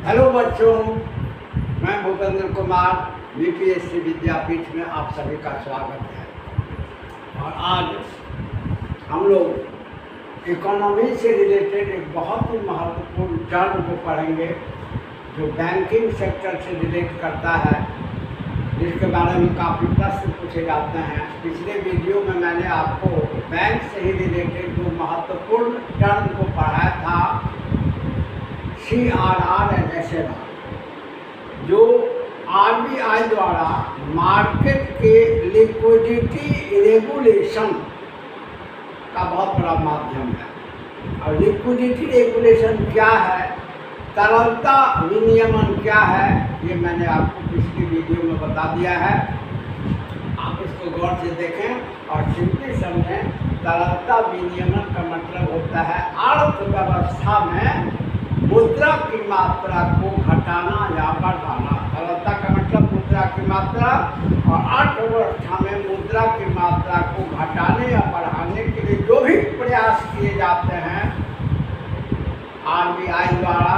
Hello बच्चों, मैं Bhupendra Kumar BPSC विद्यापीठ में आप सभी का स्वागत है। और आज हम लोग इकोनॉमी से रिलेटेड एक बहुत ही महत्वपूर्ण टर्म को पढ़ेंगे जो बैंकिंग सेक्टर से रिलेट करता है, जिसके बारे में काफ़ी प्रश्न पूछे जाते हैं। पिछले वीडियो में मैंने आपको बैंक से ही रिलेटेड जो महत्वपूर्ण टर्म को पढ़ाया था, CRR एंड SLR, जो RBI द्वारा मार्केट के लिक्विडिटी रेगुलेशन का बहुत बड़ा माध्यम है। और लिक्विडिटी रेगुलेशन क्या है, तरलता विनियमन क्या है, ये मैंने आपको पिछली वीडियो में बता दिया है। आप इसको गौर से देखें और सिंपली समझें। तरलता विनियमन का मतलब होता है अर्थव्यवस्था में मुद्रा की मात्रा को घटाना या बढ़ाना। तरलता का मतलब मुद्रा की मात्रा, और अर्थव्यवस्था में मुद्रा की मात्रा को घटाने या बढ़ाने के लिए जो भी प्रयास किए जाते हैं RBI द्वारा,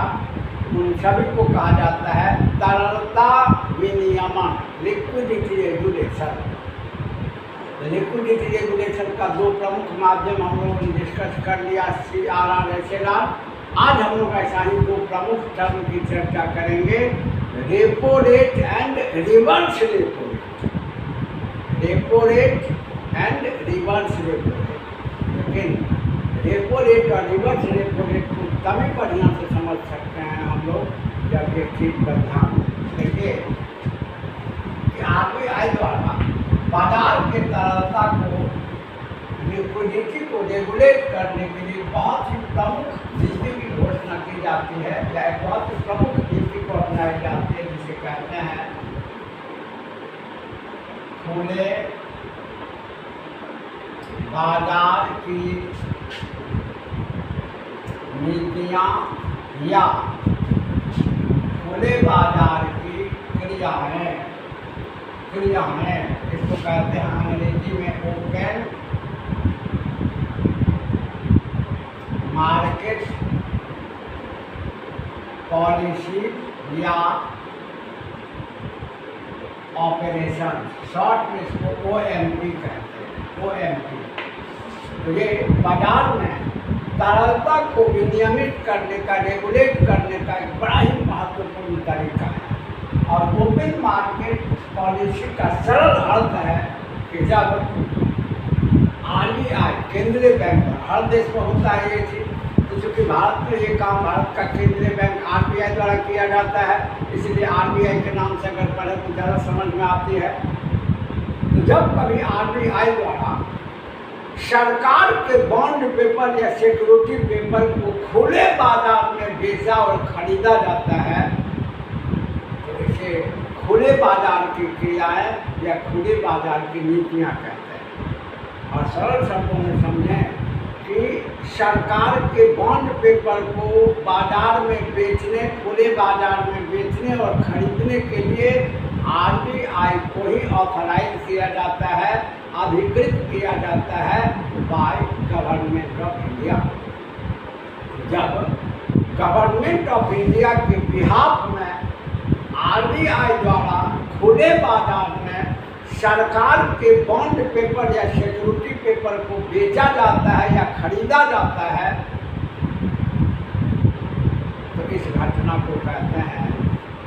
उन सभी को कहा जाता है तरलता विनियमन, लिक्विडिटी रेगुलेशन। लिक्विडिटी रेगुलेशन का दो प्रमुख माध्यम हम लोगों ने डिस्कस कर लिया, CRR SLR। आज हम लोग ऐसा ही दो प्रमुख टर्म की चर्चा करेंगे, repo rate and reverse repo rate. Repo rate and reverse repo rate. लेकिन रेपो रेट और रिवर्स रेपो रेट को तभी बढ़िया से समझ सकते हैं हम लोग जब एक चीज पर ध्यान देंगे कि RBI द्वारा बाजार के तरलता को, लिक्विडिटी को रेगुलेट करने के लिए बहुत ही प्रमुख नीति की घोषणा की जाती है, या एक बहुत ही प्रमुख नीति को अपनाई जाती है, जिसे कहते हैं खुले बाजार की नीतियां या खुले बाजार की क्रियाएं। इसको कहते हैं अंग्रेजी में ओपन मार्केट पॉलिसी या ऑपरेशन, शॉर्ट में इसको OMP कहते हैं, OMP। तो ये बाजार में तरलता को विनियमित करने का, रेगुलेट करने का एक बड़ा ही महत्वपूर्ण तरीका है। और ओपन मार्केट पॉलिसी का सरल अर्थ है कि जब RBI, केंद्रीय बैंक, हर देश में होता है ये चीज, तो चूँकि भारत में ये काम, भारत का केंद्रीय बैंक RBI द्वारा किया जाता है, इसलिए RBI के नाम से अगर पढ़े तो ज़्यादा समझ में आती है। तो जब कभी RBI द्वारा सरकार के बॉन्ड पेपर या सिक्योरिटी पेपर को खुले बाजार में बेचा और खरीदा जाता है, तो इसे खुले बाजार की क्रियाएं या खुले बाजार की नीतियां कहते हैं। और सरल शब्दों में समझें कि सरकार के बॉन्ड पेपर को बाजार में बेचने, खुले बाजार में बेचने और खरीदने के लिए RBI को ही ऑथराइज किया जाता है, अधिकृत किया जाता है बाय गवर्नमेंट ऑफ इंडिया। जब गवर्नमेंट ऑफ इंडिया के बिहाफ में RBI द्वारा खुले बाजार में सरकार के बॉन्ड पेपर या सिक्योरिटी पेपर को बेचा जाता है या खरीदा जाता है, तो इस घटना को कहते हैं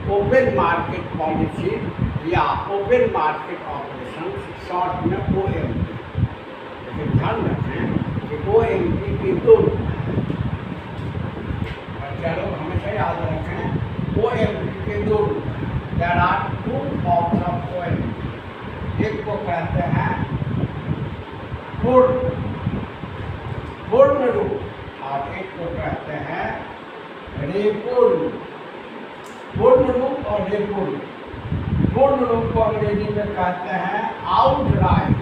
ओपन मार्केट पॉलिसी या ओपन मार्केट ऑपरेशन, शॉर्ट में OMP। लेकिन ध्यान रखें कि OMP की दो रूप हैं। बच्चे लोग हमेशा याद रखें OMP के दो रूप हैं। There are two forms of OMP। एक को कहते हैं पूर्ण रूप, और एक को कहते हैं रेपो रूप। पूर्ण रूप और रेपो रूप। पूर्ण रूप को अंग्रेजी में कहते हैं आउटराइट,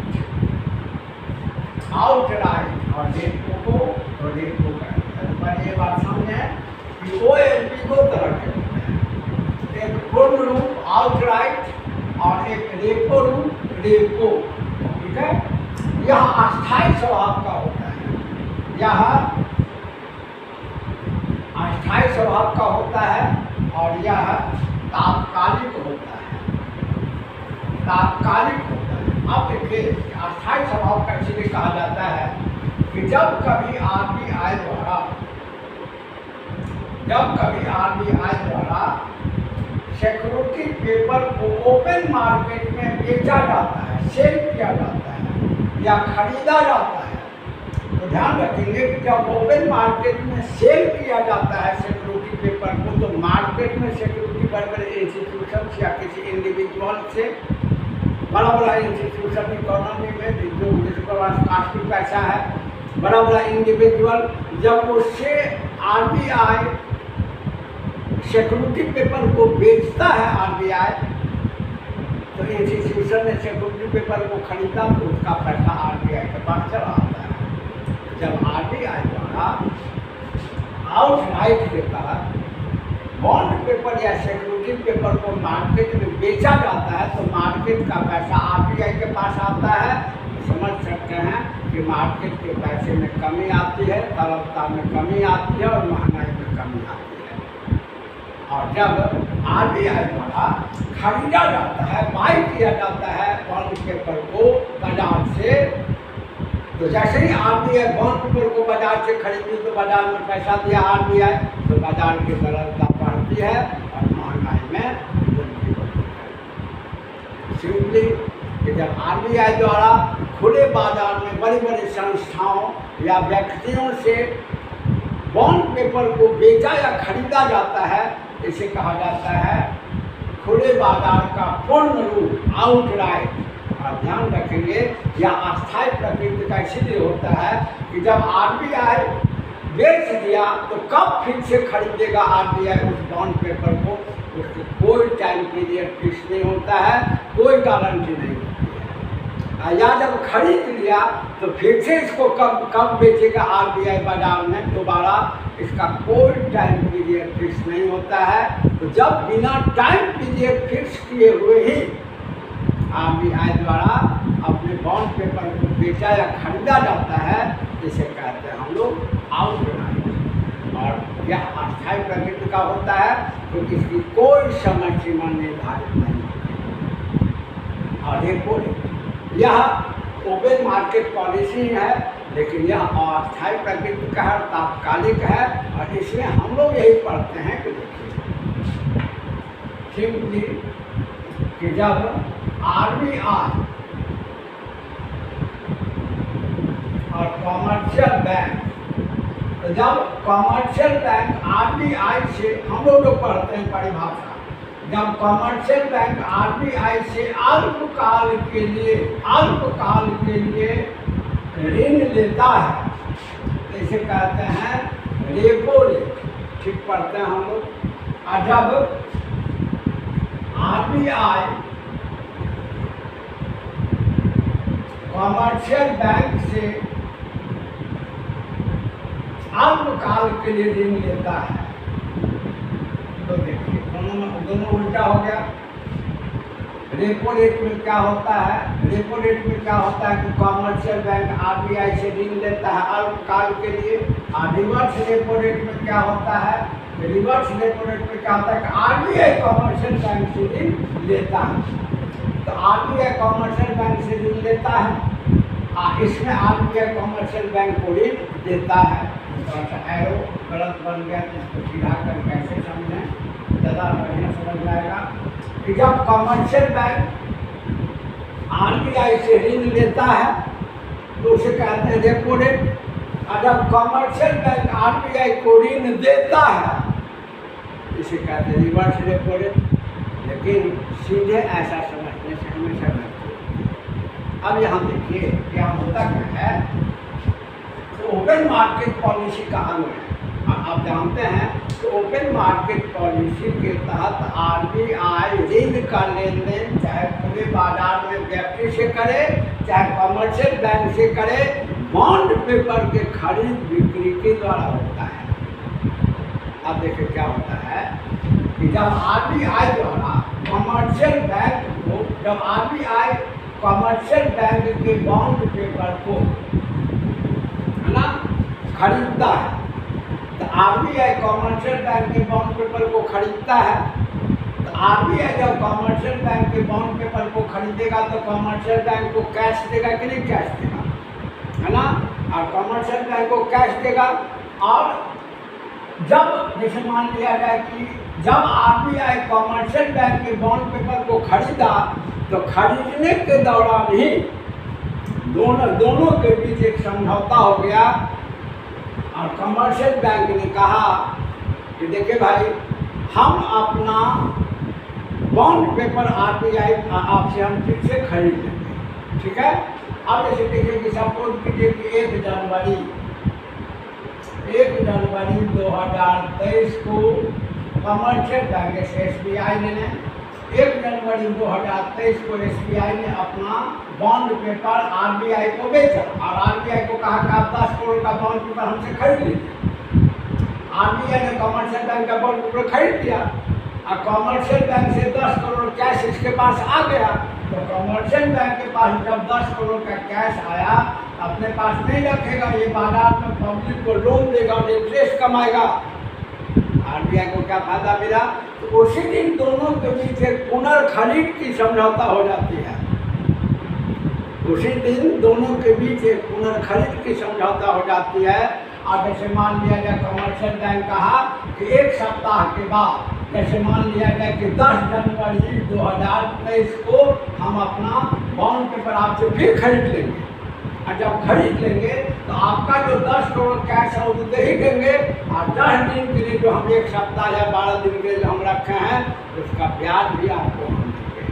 और रेपो को रेपो कहते हैं। पर ये बात समझें कि OMP दो तरह के होते हैं, एक पूर्ण रूप आउटराइट और एक रेपो रूप रेपो। ठीक है, यह अस्थायी स्वभाव का होता है, यह अस्थायी स्वभाव का होता है और तात्कालिक होता है। अब देखिए अस्थायी स्वभाव का इसीलिए कहा जाता है कि जब कभी आरबीआई द्वारा सिक्योरिटी पेपर को ओपन मार्केट में बेचा जाता है, सेल किया जाता है या खरीदा जाता है, तो ध्यान रखेंगे कि जब ओपन मार्केट में सेल किया जाता है सिक्योरिटी पेपर को, तो मार्केट में सिक्योरिटी बड़े इंस्टीट्यूशन या किसी इंडिविजुअल से, बड़ा इंस्टीट्यूशन इकोनॉमी में जो जिसके पास काफी पैसा है, बड़ा इंडिविजुअल, जब उससे आरबीआई सिक्योरिटी पेपर को बेचता है, आरबीआई तो इंस्टीट्यूशन ने सिक्योरिटी पेपर को खरीदा तो उसका पैसा आरबीआई के पास चला आता है। जब आरबीआई द्वारा आउटराइट के तहत बॉन्ड पेपर या सिक्योरिटी पेपर को मार्केट में बेचा जाता है, तो मार्केट का पैसा आरबीआई के पास आता है। तो समझ सकते हैं कि मार्केट के पैसे में कमी आती है, तरलता में कमी आती है और महंगाई में कमी आती है। और जब आरबीआई द्वारा खरीदा जाता है, बाई किया जाता है बॉन्ड पेपर को बाजार से, तो जैसे ही आरबीआई बॉन्ड पेपर को बाजार से खरीदी तो बाजार में पैसा दिया आरबीआई, तो बाजार की तरलता बढ़ती है और महंगाई में वृद्धि होती है। सिंपली कि जब आरबीआई द्वारा खुले बाजार में बड़ी बड़ी संस्थाओं या व्यक्तियों से बॉन्ड पेपर को बेचा या खरीदा जाता है, इसे कहा जाता है खुले बाजार का पूर्ण रूप, आउटराइट। और ध्यान रखेंगे यह अस्थायी प्रकृति का इसीलिए होता है कि जब आरबीआई बेच दिया तो कब फिर से खरीदेगा आरबीआई उस बॉन्ड पेपर को, उसकी कोई टाइम पीरियड फिक्स नहीं होता है, कोई गारंटी नहीं होती है। या जब खरीद लिया तो फिर से इसको कब बेचेगा आरबीआई बाजार में दोबारा, इसका कोई टाइम पीरियड फिक्स नहीं होता है। तो जब बिना टाइम पीरियड फिक्स किए हुए ही आरबीआई द्वारा अपने बॉन्ड पेपर को बेचा या खरीदा जाता है, इसे कहते हैं हम लोग आउटराइट। और यह अस्थायी प्रकृति का होता है क्योंकि इसकी कोई समय सीमा निर्धारित नहीं होती। और रेपो रेट यह ओपन मार्केट पॉलिसी है, लेकिन यह अस्थायी प्रकृति का है, तात्कालिक है। और इसमें हम लोग यही पढ़ते हैं कि देखिए सिंपली कि जब आरबीआई और कॉमर्शियल बैंक, तो जब कॉमर्शियल बैंक आरबीआई से, हम लोग पढ़ते हैं परिभाषा, जब कॉमर्शियल बैंक आरबीआई से अल्पकाल के लिए ऋण लेता है, तो इसे कहते हैं रेपो रेट। ठीक पढ़ते हैं हम लोग। और जब आरबीआई कॉमर्शियल बैंक से अल्पकाल के लिए ऋण लेता है, तो देखिए दोनों उल्टा हो गया। रेपो रेट में क्या होता है, रेपो रेट में क्या होता है कि कॉमर्शियल बैंक आरबीआई से ऋण लेता है अल्पकाल के लिए। और रिवर्स रेपो रेट में क्या होता है, रिवर्स रेपो रेट में क्या होता है कि आरबीआई कॉमर्शियल बैंक से ऋण लेता है। तो आरबीआई कॉमर्शियल बैंक से ऋण लेता है, इसमें आरबीआई कॉमर्शियल बैंक को ऋण देता है। तो एरो गलत बन गया, इसको सीधा कर कैसे समझें, ज़्यादा बढ़िया समझ जाएगा कि जब कॉमर्शियल बैंक आरबीआई से ऋण लेता है तो उसे कहते हैं रेपो रेट। और जब कॉमर्शियल बैंक आरबीआई को ऋण देता है, इसे कहते हैं रिवर्स रेपो रेट। लेकिन सीधे ऐसा समझने से हमेशा गलती होती है। अब यहाँ देखिए क्या होता क्या है, तो ओपन मार्केट पॉलिसी का अंग है। आप जानते हैं कि ओपन मार्केट पॉलिसी के तहत आरबीआई ऋण का लेन देन चाहे खुले बाजार में व्यक्ति से करे चाहे कॉमर्शियल बैंक से करे, बॉन्ड पेपर के खरीद बिक्री के द्वारा होता है। अब देखिए क्या होता है कि जब आरबीआई द्वारा कॉमर्शियल बैंक को, जब आरबीआई कॉमर्शियल बैंक के बॉन्ड पेपर को है ना खरीदता है, तो आरबीआई कॉमर्शियल बैंक के बॉन्ड पेपर को खरीदता है, तो आरबीआई जब कमर्शियल बैंक के बॉन्ड पेपर को खरीदेगा तो कमर्शियल बैंक को कैश देगा कि नहीं कैश देगा, है ना। और कमर्शियल बैंक को कैश देगा। और जब जैसे मान लिया जाए कि जब आरबीआई कमर्शियल बैंक के बॉन्ड पेपर को खरीदा तो खरीदने के दौरान ही दोनों के बीच एक समझौता हो गया और कमर्शियल बैंक ने कहा कि देखिए भाई, हम अपना बॉन्ड पेपर आरबीआई आपसे हम फिर से खरीद लेंगे, ठीक है। अब जैसे देखिए कि सपोज कीजिए कि 1 जनवरी 2023 को कमर्शियल बैंक से SBI ने 1 जनवरी 2023 को SBI ने अपना बॉन्ड पेपर आरबीआई को बेचा और आरबीआई को कहा कि आप 10 करोड़ का बॉन्ड पेपर हमसे खरीद लीजिए। आरबीआई ने कमर्शियल बैंक का बॉन्ड पेपर खरीद लिया और कमर्शियल बैंक से 10 करोड़ कैश इसके पास आ गया। तो कमर्शियल बैंक के पास जब 10 करोड़ का कैश आया, अपने पास नहीं रखेगा, ये बाजार में पब्लिक को लोन देगा और इंटरेस्ट कमाएगा। आरबीआई को क्या फायदा मिला? तो उसी दिन दोनों के बीच एक पुनर्खरीद की समझौता हो जाती है। उसी दिन दोनों के बीच एक पुनर्खरीद की समझौता हो जाती है। और जैसे मान लिया जाए कमर्शियल बैंक कहा कि 1 सप्ताह के बाद, जैसे मान लिया जाए कि 10 जनवरी 2023 को हम अपना बॉन्ड पेपर आपसे फिर खरीद लेंगे और जब खरीद लेंगे तो आपका जो 10 करोड़ कैश है वो दे ही देंगे और 10 दिन के लिए जो हम 1 सप्ताह या 12 दिन के लिए जो हम रखे हैं उसका ब्याज भी आपको हम देंगे।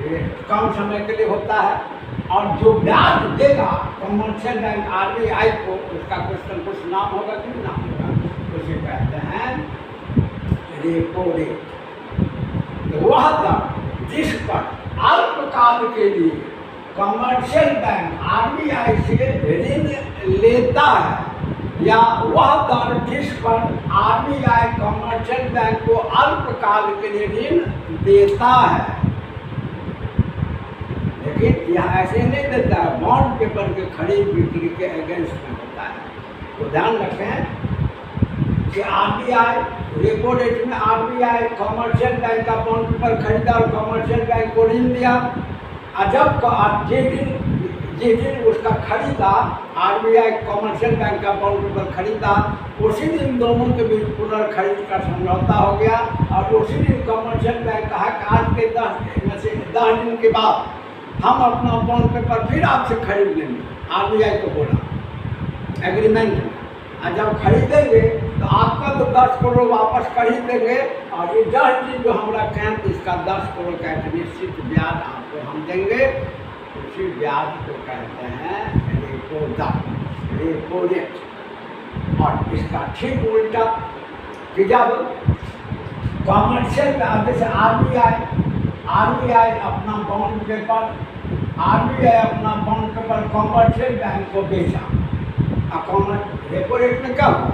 ये कम समय के लिए होता है और जो ब्याज देगा कमर्शियल बैंक आरबीआई को, उसका कुछ नाम होगा कि नहीं नाम होगा, उसे कहते हैं रेपो रेट। तो वह दर जिस पर अल्पकाल के लिए कमर्शियल बैंक आरबीआई से ऋण लेता है या वह दर जिस पर आरबीआई कमर्शियल बैंक को अल्पकाल के लिए ऋण देता है। लेकिन यह ऐसे नहीं देता है, बॉन्ड पेपर के खरीद बिक्री के अगेंस्ट में होता है। तो ध्यान रखें कि आरबीआई रेपो रेट में आरबीआई कमर्शियल बैंक का बॉन्ड पेपर खरीदा और कमर्शियल बैंक को ऋण दिया और जब जिस दिन उसका खरीदा आरबीआई कमर्शियल बैंक का बॉन्ड पेपर खरीदा, उसी दिन दोनों के बीच पुनर्खरीद का समझौता हो गया और उसी दिन कमर्शियल बैंक कहा कि आज के 10 दिन के बाद हम अपना बॉन्ड पेपर फिर आपसे खरीद लेंगे। आरबीआई को बोला एग्रीमेंट में, और जब खरीदेंगे तो आपका तो 10 करोड़ वापस कर ही देंगे और ये 10 दिन जो हम रखे हैं तो इसका 10 करोड़ का एक निश्चित ब्याज आपको हम देंगे। उसी ब्याज को कहते हैं रेपो दर, रेपो रेट। और इसका ठीक उल्टा कि जब कमर्शियल जैसे आरबीआई अपना बॉन्ड पेपर कमर्शियल बैंक को बेचा और रेपो रेट में क्या हुआ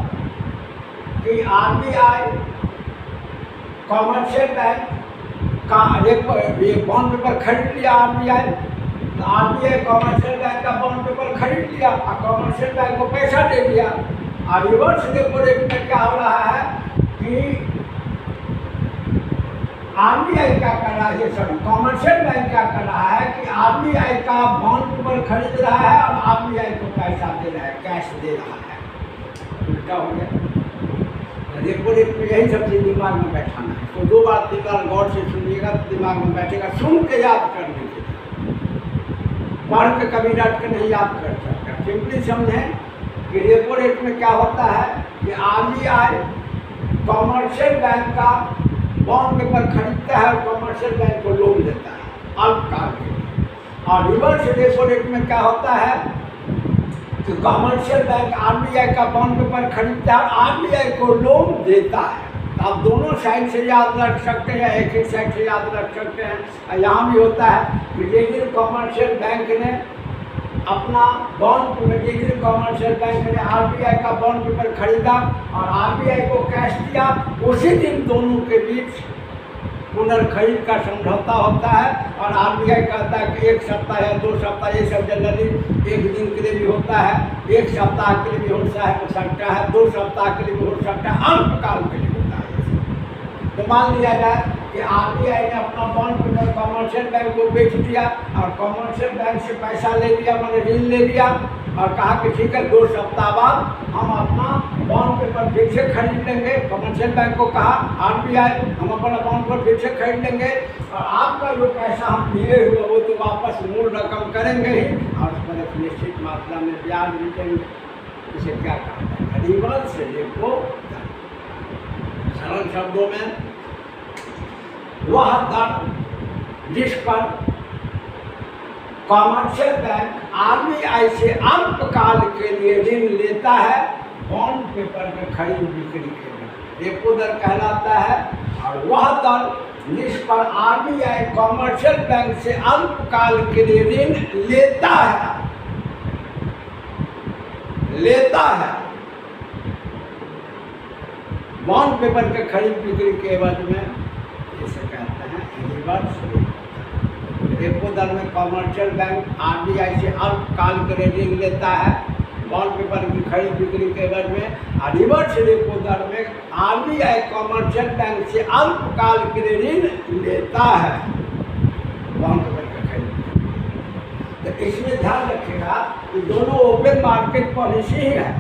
कि आरबीआई कमर्शियल बैंक का ये बॉन्ड पेपर खरीद लिया आरबीआई, तो आरबीआई कमर्शियल बैंक का बॉन्ड पेपर खरीद लिया और कमर्शियल बैंक को पैसा दे दिया। और रिवर्स रेपो रेट में क्या हो रहा है कि आरबीआई क्या कर रहा है, सॉरी कमर्शियल बैंक क्या कर रहा है कि आरबीआई का बॉन्ड पेपर खरीद रहा है और आरबीआई को पैसा दे रहा है, कैश दे रहा है। उल्टा हो गया। रेपो रेट में यही सब चीज़ दिमाग में बैठाना है। तो 2 बार 3 बार गौर से सुनिएगा तो दिमाग में बैठेगा। सुन के याद करने के लिए, पढ़ के कभी रट के नहीं याद कर सकता। सिंपली समझें कि रेपो रेट में क्या होता है कि आरबीआई कमर्शियल बैंक का बॉन्ड पेपर खरीदता है और कमर्शियल बैंक को लोन देता है अल्पकाल के लिए। और रिवर्स रेपो रेट में क्या होता है कि कमर्शियल बैंक आरबीआई का बॉन्ड पेपर खरीदता है और आरबीआई को लोन देता है। तो आप दोनों साइड से याद रख सकते हैं, एक ही साइड से याद रख सकते हैं। यहाँ भी होता है कि जिस दिन कमर्शियल बैंक ने अपना बॉन्ड कमर्शियल बैंक ने आरबीआई का बॉन्ड पेपर खरीदा और आरबीआई को कैश दिया, उसी दिन दोनों के बीच पुनर्खरीद का समझौता होता है। और आरबीआई कहता है कि 1 सप्ताह या 2 सप्ताह, ये सब जनरली 1 दिन के लिए भी होता है, 1 सप्ताह के लिए भी हो सकता है, 2 सप्ताह के लिए भी हो सकता है, अल्पकाल के लिए होता है। तो मान लिया जाए कि आरबीआई ने अपना बॉन्ड पेपर कमर्शियल बैंक को बेच दिया और कमर्शियल बैंक से पैसा ले लिया, मैंने ऋण ले लिया और कहा कि ठीक है 2 सप्ताह बाद हम अपना बॉन्ड पेपर फिर से खरीद लेंगे। कमर्शियल बैंक को कहा आरबीआई हम अपना बॉन्ड पेपर फिर से खरीद लेंगे और आपका जो पैसा हम लिए हुए वो तो वापस मूल रकम करेंगे ही और उस पर एक निश्चित मात्रा में ब्याज भी देंगे। इसे क्या कहते हैं? रिवर्स रेपो दर। सरल शब्दों में वह दर जिस पर कमर्शियल बैंक आरबीआई से अल्पकाल के लिए ऋण लेता है बॉन्ड पेपर में खरीद बिक्री के लिए रेपो दर कहलाता है। और वह दर जिस पर आरबीआई कमर्शियल बैंक से अल्पकाल के लिए ऋण लेता है बॉन्ड पेपर के खरीद बिक्री के एवज में, इसे कहते हैं रिवर्स रेपो दर में कमर्शियल बैंक आरबीआई से अल्पकाल के लिए ऋण लेता है बॉन्ड पेपर की खरीद बिक्री के एवज में। और रिवर्स रेपो दर में आरबीआई कमर्शियल बैंक से अल्पकाल के लिए ऋण लेता है बॉन्ड पेपर की खरीद बिक्री। तो इसमें ध्यान रखिएगा कि दोनों ओपन मार्केट पॉलिसी ही है,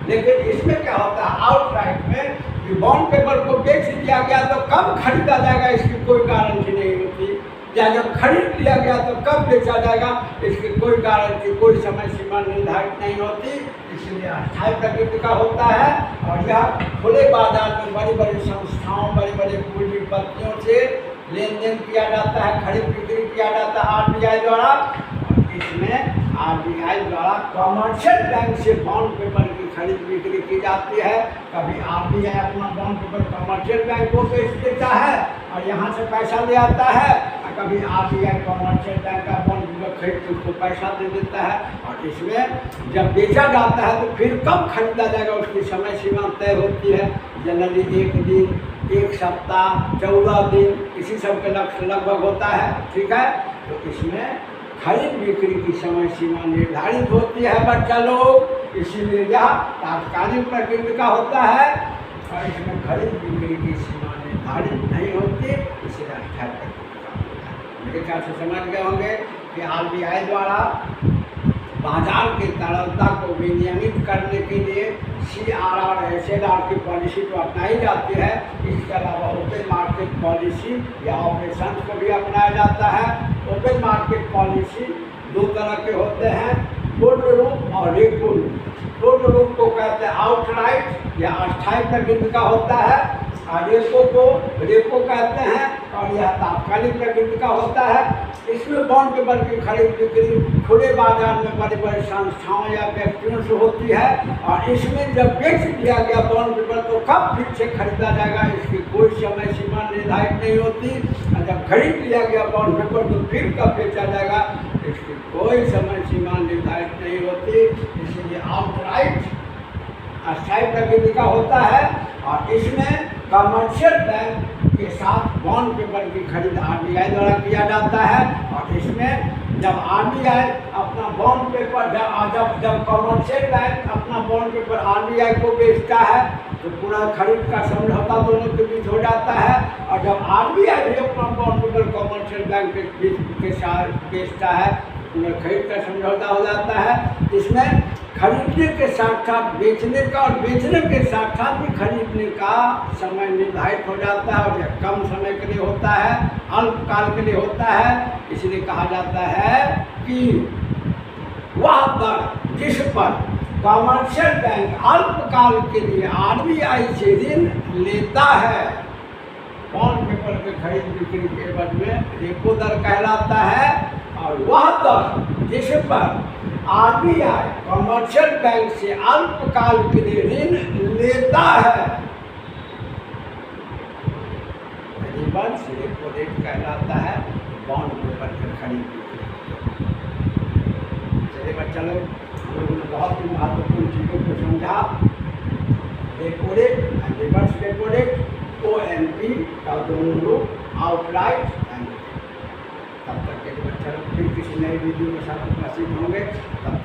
लेकिन इसमें क्या होता है आउटराइट में कि बॉन्ड पेपर को बेच दिया गया तो कब खरीदा जाएगा इसकी कोई गारंटी नहीं होती, या जब खरीद लिया गया तो कब बेचा जाएगा इसकी कोई गारंटी, कोई समय सीमा निर्धारित नहीं होती। इसलिए अस्थायी प्रकृति का होता है और यह खुले बाजार में बड़ी बड़ी संस्थाओं, बड़ी बड़ी पूंजीपतियों से लेन देन किया जाता है, खरीद बिक्री किया जाता है आरबीआई द्वारा। और इसमें आरबीआई द्वारा कमर्शियल बैंक से बॉन्ड पेपर की खरीद बिक्री की जाती है। कभी आरबीआई अपना बॉन्ड पेपर कमर्शियल बैंक को बेच देता है और यहाँ से पैसा ले आता है, और कभी आरबीआई कमर्शियल बैंक का बॉन्ड पेपर खरीद के उसको पैसा दे देता है। और इसमें जब बेचा जाता है तो फिर कब खरीदा जाएगा उसकी समय सीमा तय होती है। जनरली 1 दिन, 1 सप्ताह, 14 दिन, इसी सब के लक्ष्य लगभग होता है। ठीक है, तो इसमें खरीद बिक्री की समय सीमा निर्धारित होती है बच्चा लोग, इसीलिए यह तात्कालिक प्रकृति का होता है और इसमें खरीद बिक्री की सीमा निर्धारित नहीं होती, इसीलिए अस्थायी प्रकृति का होता है। मेरे ख्याल से समझ गए होंगे कि आरबीआई द्वारा बाजार की तरलता को विनियमित करने के लिए CRR SLR की पॉलिसी तो अपनाई जाती है। इसके अलावा ओपन मार्केट पॉलिसी या ऑपरेशन को भी अपनाया जाता है। ओपन मार्केट पॉलिसी 2 तरह के होते हैं, पूर्ण रूप और रेपो रूप। पूर्ण रूप को कहते हैं आउटराइट या अस्थायी प्रकृति का होता है, और रेपो कहते हैं और यह तात्कालिक प्रकृति का होता है। इसमें बॉन्ड पेपर की खरीद बिक्री खुले बाजार में बड़े बड़े संस्थाओं या व्यक्तियों से होती है और इसमें जब बेच दिया गया बॉन्ड पेपर तो कब फिर से खरीदा जाएगा इसकी कोई समय सीमा निर्धारित नहीं होती, और जब खरीद लिया गया बॉन्ड पेपर तो फिर कब बेचा जाएगा इसकी कोई समय सीमा निर्धारित नहीं होती। इसीलिए आउटराइट अस्थायी प्रकृति का होता है और इसमें कमर्शियल बैंक के साथ बॉन्ड पेपर की खरीद आरबीआई द्वारा किया जाता है। और इसमें जब आरबीआई अपना बॉन्ड पेपर जब कमर्शियल बैंक अपना बॉन्ड पेपर आरबीआई को बेचता है तो पूरा खरीद का समझौता दोनों के बीच हो जाता है, और जब आरबीआई भी अपना बॉन्ड पेपर कमर्शियल बैंक के साथ बेचता है पूरा खरीद का समझौता हो जाता है। इसमें खरीदने के साथ साथ बेचने का और बेचने के साथ साथ भी खरीदने का समय निर्धारित हो जाता है और यह कम समय के लिए होता है, अल्पकाल के लिए होता है। इसलिए कहा जाता है कि वह दर जिस पर कमर्शियल बैंक अल्पकाल के लिए आरबीआई से ऋण लेता है बॉन्ड पेपर के खरीद बिक्री के एवज में रेपो दर कहलाता है, और वह दर जिस पर आरबीआई कमर्शियल बैंक से अल्पकाल के लिए ऋण लेता है रिवर्स रेपो रेट कहलाता है बॉन्ड पेपर के खरीद बिक्री। चलिए बच्चा लोग, हम लोगों ने बहुत ही महत्वपूर्ण चीज़ों को समझा। Repo rate and reverse repo rate, OMP का दोनों रूप आउटराइट एंड। तब तक के बच्चा लोग फिर किसी नई वीडियो के साथ उपस्थित होंगे। तब